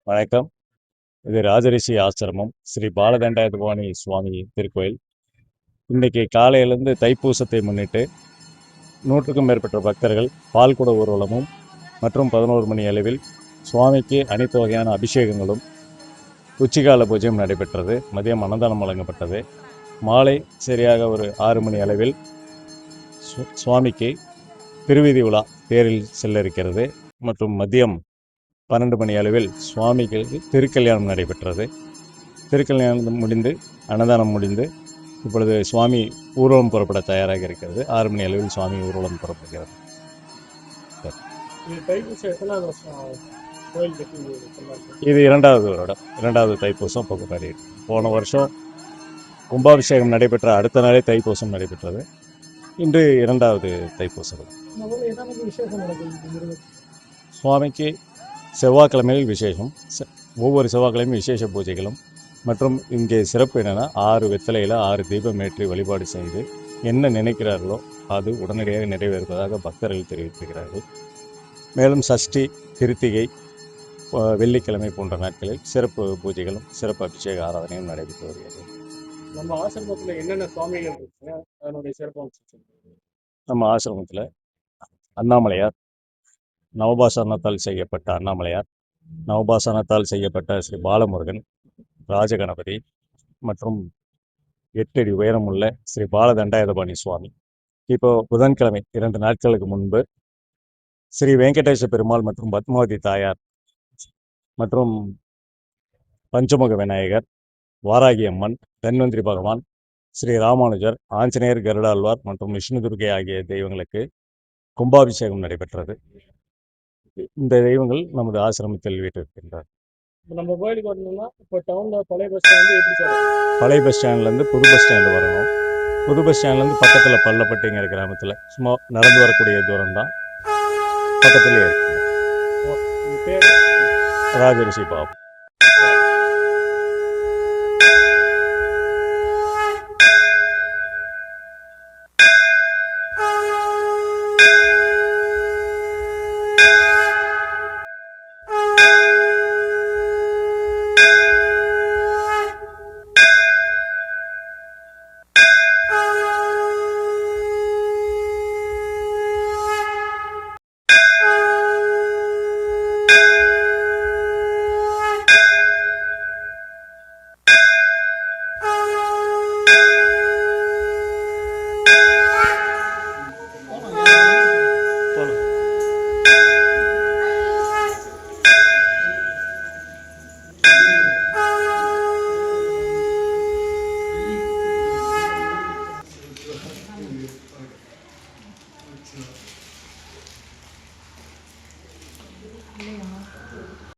வணக்கம். இது ராஜரிஷி ஆசிரமம் ஸ்ரீ பாலதண்டாயுதபாணி சுவாமி திருக்கோயில். இன்றைக்கி காலையிலேருந்து தைப்பூசத்தை முன்னிட்டு 100க்கும் மேற்பட்ட பக்தர்கள் பால்குட ஊர்வலமும் மற்றும் 11 மணி அளவில் சுவாமிக்கு அனைத்து வகையான அபிஷேகங்களும் உச்சிகால பூஜையும் நடைபெற்றது. மதியம் அன்னதானம் வழங்கப்பட்டது. மாலை சரியாக ஒரு 6 மணி அளவில் சுவாமிக்கு திருவீதி உலா தேரில் செல்ல இருக்கிறது. மற்றும் மதியம் 12 மணி அளவில் சுவாமிக்கு திருக்கல்யாணம் நடைபெற்றது. திருக்கல்யாணம் முடிந்து அன்னதானம் முடிந்து இப்பொழுது சுவாமி ஊர்வலம் புறப்பட தயாராக இருக்கிறது. 6 மணி அளவில் சுவாமி ஊர்வலம் புறப்படுகிறது. இது இரண்டாவது வருடம், இரண்டாவது தைப்பூசம் கொண்டாடி. போன வருஷம் கும்பாபிஷேகம் நடைபெற்ற அடுத்த நாளே தைப்பூசம் நடைபெற்றது. இன்று இரண்டாவது தைப்பூசம். சுவாமிக்கு செவ்வாய்க்கிழமையில் விசேஷம், ஒவ்வொரு செவ்வாய்க்கிழமையும் விசேஷ பூஜைகளும் மற்றும் இங்கே சிறப்பு என்னென்னா 6 வெத்தலையில் 6 தீபம் ஏற்றி வழிபாடு செய்து என்ன நினைக்கிறார்களோ அது உடனடியாக நிறைவேறுவதாக பக்தர்கள் தெரிவித்திருக்கிறார்கள். மேலும் சஷ்டி, கிருத்திகை, வெள்ளிக்கிழமை போன்ற நாட்களில் சிறப்பு பூஜைகளும் சிறப்பு அபிஷேக ஆராதனையும் நடைபெற்று வருகிறது. நம்ம ஆசிரமத்தில் என்னென்ன சுவாமிகள் இருக்கு, அதனுடைய சிறப்பு? நம்ம ஆசிரமத்தில் அண்ணாமலையார், நவபாசனத்தால் செய்யப்பட்ட அண்ணாமலையார், நவபாசனத்தால் செய்யப்பட்ட ஸ்ரீ பாலமுருகன், ராஜகணபதி மற்றும் 8 அடி உயரமுள்ள ஸ்ரீ பாலதண்டாயுதபாணி சுவாமி. இப்போ புதன்கிழமை 2 நாட்களுக்கு முன்பு ஸ்ரீ வெங்கடேச பெருமாள் மற்றும் பத்மாவதி தாயார் மற்றும் பஞ்சமுக விநாயகர், வாராகி அம்மன், தன்வந்திரி பகவான், ஸ்ரீ ராமானுஜர், ஆஞ்சநேயர், கருடாழ்வார் மற்றும் விஷ்ணு துர்கை ஆகிய தெய்வங்களுக்கு கும்பாபிஷேகம் நடைபெற்றது. இந்த தெய்வங்கள் நமது ஆசிரமத்தில் வீட்டிருக்கின்றார். நம்ம கோயிலுக்கு வரணும்னா இப்போ டவுனில் பழைய பஸ் ஸ்டாண்டு எப்படி சார்? பழைய பஸ் ஸ்டாண்ட்லேருந்து புது பஸ் ஸ்டாண்டு வரணும். புது பஸ் ஸ்டாண்ட்லேருந்து பக்கத்தில் பள்ளப்பட்டிங்கிற கிராமத்தில் சும்மா நடந்து வரக்கூடிய தூரம் தான், பக்கத்துலேயே இருக்குது. பேர் ராஜரிஷி பாபு.